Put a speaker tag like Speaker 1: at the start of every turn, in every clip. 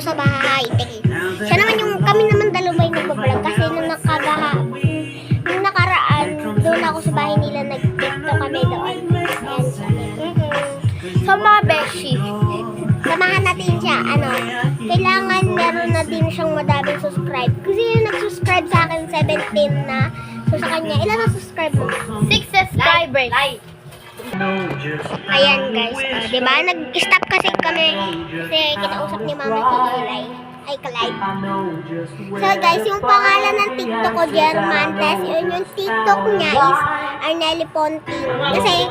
Speaker 1: sa bahay. Siya naman yung, kami naman dalawa yung nagbablog kasi nung nakaraan, doon ako sa bahay nila, nag-tiktok kami doon. So mga beshi, samahan natin siya, kailangan meron na din siyang madaming subscribe. Kasi yung nag-subscribe sa akin, 17 na. So sa kanya, ilan na subscribe mo? 6 subscribers. Ayan guys, diba? Nag-stop kasi kami kasi kinausap ni mama si Eli. Ay, Clyde. So guys, yung pangalan ng TikTok ko, Germantes, yun yung TikTok niya is Arnelli Ponting. Kasi,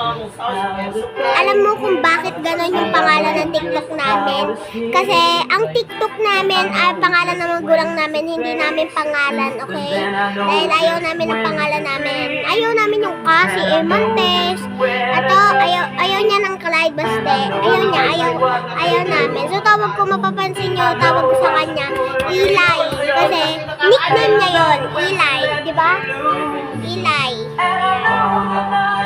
Speaker 1: alam mo kung bakit ganon yung pangalan ng TikTok namin? Kasi, ang TikTok namin ay pangalan ng magulang namin, hindi namin pangalan, okay? Dahil ayaw namin ang pangalan namin. Ayaw namin yung kasi, Montes. Ato, ayaw niya ng Clyde Baste. Ayaw namin. So, tawag ko, mapapansin nyo, tawag ko sa kanya, Eli. Kasi, nickname niya yun, Eli. Diba? Eli.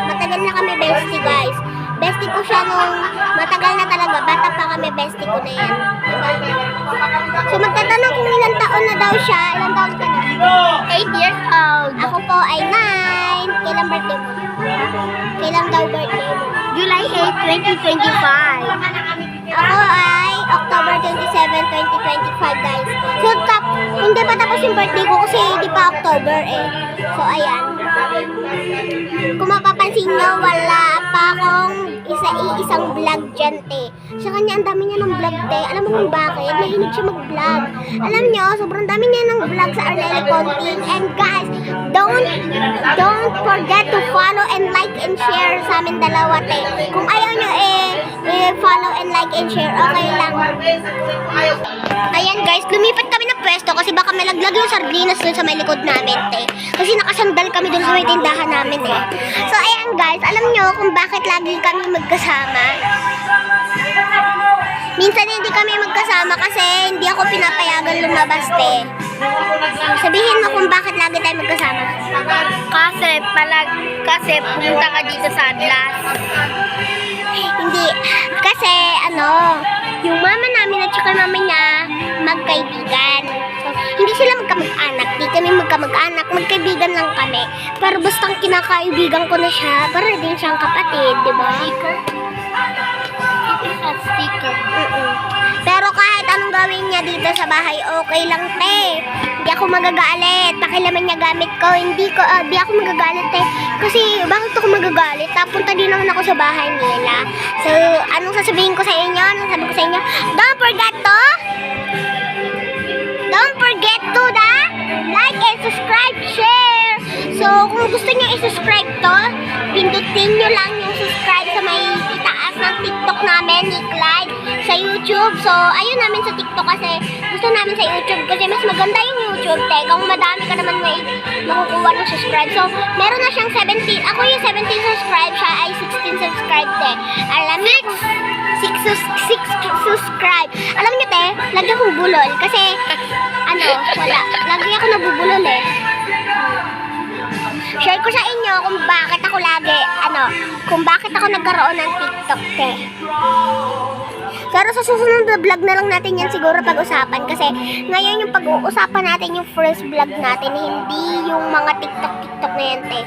Speaker 1: Matagal na kami bestie, guys. Bestie ko siya nung matagal na talaga. Bata pa kami, bestie ko na yan. So, magtatanong kung ilang taon na daw siya. Ilang taon ka na? 8 years old. Ako po ay 9. Kailan birthday mo? Kailan daw birthday mo? July 8, 2025. Ako ay October 27, 2025, guys. So, hindi pa tapos yung birthday ko kasi hindi pa October eh. So, ayan. Kung mapapansin nyo, wala pa akong isang vlog dyan, te. Sa kanya, ang dami niya ng vlog, te. Alam mo kung bakit? Mahilig siya mag-vlog. Alam nyo, sobrang dami niya ng vlog sa Arnelli Ponting. And guys, don't forget to follow and like and share sa amin dalawa, te. Kung ayaw nyo follow and like and share, okay lang. Ayan guys, lumipat kami ng pwesto kasi baka malaglag yung sardinas dun sa may likod namin, te. Kasi nakasandal kami dun sa may tindahan namin, eh. So ayan guys, alam nyo kung bakit lagi kami magkasama? Minsan hindi kami magkasama kasi hindi ako pinapayagan lumabas, te. Sabihin mo kung bakit lagi tayo magkasama. Kasi pumunta ka dito sa Atlas. Hindi. Kasi, yung mama namin at saka mama niya, magkaibigan. So, hindi sila magkamag-anak. Di kami magkamag-anak. Magkaibigan lang kami. Pero basta kinakaibigan ko na siya, para din siyang kapatid, di ba? Sticker. Pero kahit anong gawin niya dito sa bahay, okay lang, te. Hindi ako magagalit. Pakilaman niya gamit ko. Hindi ako magagalit, te. Kasi bakit ako magagalit? Tapunta din naman ako sa bahay nila. So, anong sasabihin ko sa inyo? Anong sabi ko sa inyo? Don't forget to like and subscribe, share. So, kung gusto niyo i-subscribe to, pindutin nyo lang yung subscribe sa may itaas ng TikTok namin ni Clyde sa YouTube. So, ayun namin sa TikTok kasi gusto namin sa YouTube kasi mas maganda yung YouTube, te. Kung madami ka naman makukuha ng subscribe. So, meron na siyang 17. Ako yung 17 subscribe, siya ay 16 subscribe, te. Alam niyo, 6 subscribe. Alam niyo, te, lagi akong bulol kasi, wala. Lagi ako nabubulol, eh. Share ko sa inyo kung bakit ako kung bakit ako nagkaroon ng TikTok, te. Pero sa susunod na vlog na lang natin yan siguro pag-usapan kasi ngayon yung pag-uusapan natin yung first vlog natin, hindi yung mga TikTok na yan, te.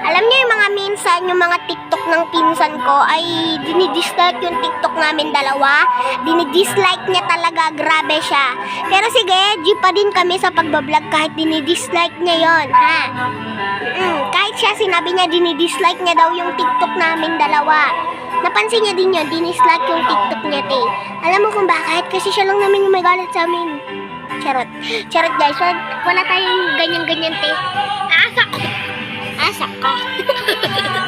Speaker 1: Alam niyo yung mga minsan, yung mga TikTok ng pinsan ko ay dinidislike yung TikTok namin dalawa. Dinidislike niya talaga, grabe siya. Pero sige, G pa din kami sa pagbablog kahit dinidislike niya yon, ha? Kahit siya, sinabi niya dinidislike niya daw yung TikTok namin dalawa. Napansin niya din yun, dinislike yung TikTok niya, te. Alam mo kung bakit? Kasi siya lang namin yung may galit sa amin. Charot. Charot, guys. Wala tayong ganyan-ganyan, te. Asak ko.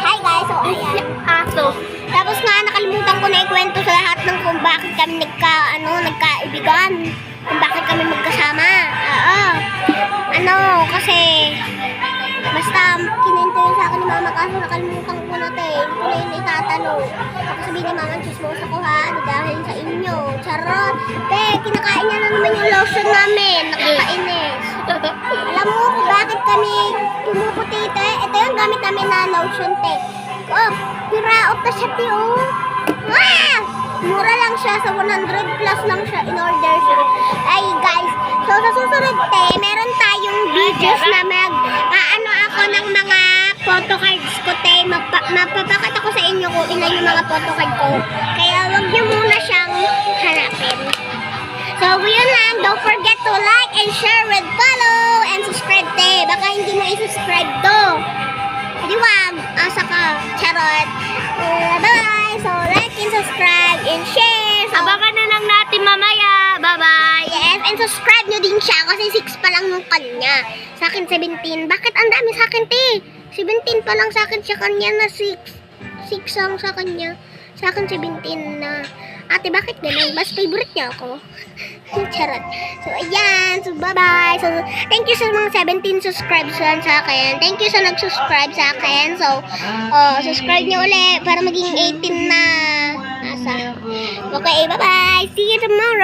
Speaker 1: Hi, guys. So, ayan. Aso. Tapos nga, nakalimutan ko na ikwento sa lahat ng kung bakit kami nagkaibigan. Kung bakit kami magkasama. Kasi basta kininto yun sa akin ni mama kaso nakalimutan ko na, te. Hindi ko na yun itatanong. Ako sabihin ni mama, chismosa ko ha, dahil sa inyo. Charot. Te, kinakain niya na naman yung lotion namin. Nakakainis. Alam mo kung bakit kami pumuputi, te? Ito yung gamit namin na lotion, te. Piraot na siya, te, oh. Mura lang siya, sa 100 plus lang siya, in order siya. Ay guys, so sa susunod meron tayong videos na ano ako ng mga photo cards ko mapapakita ko sa inyo kung ilan yung mga photo card ko. Kaya wag niyo muna siyang hanapin. So yun lang, don't forget to like and share with follow and subscribe baka hindi mo i-subscribe to. Hindi wag, asa ka, charot. Bye-bye! So, like and subscribe and share. So,
Speaker 2: Abangan na lang natin mamaya. Bye-bye.
Speaker 1: yes, and subscribe nyo din siya kasi 6 pa lang yung kanya. Sa akin 17. Bakit ang dami sa akin, te? 17 pa lang sa akin, sa kanya na 6. 6 lang sa kanya. Sa akin 17 na. Ate, bakit ganun? Mas favorite niya ako. Charot. So, ayan. So, bye-bye. So, thank you sa mga 17 subscribes sa akin. Thank you sa nag-subscribe sa akin. So, subscribe niyo ulit para maging 18 na. Asa. Okay, bye-bye. See you tomorrow.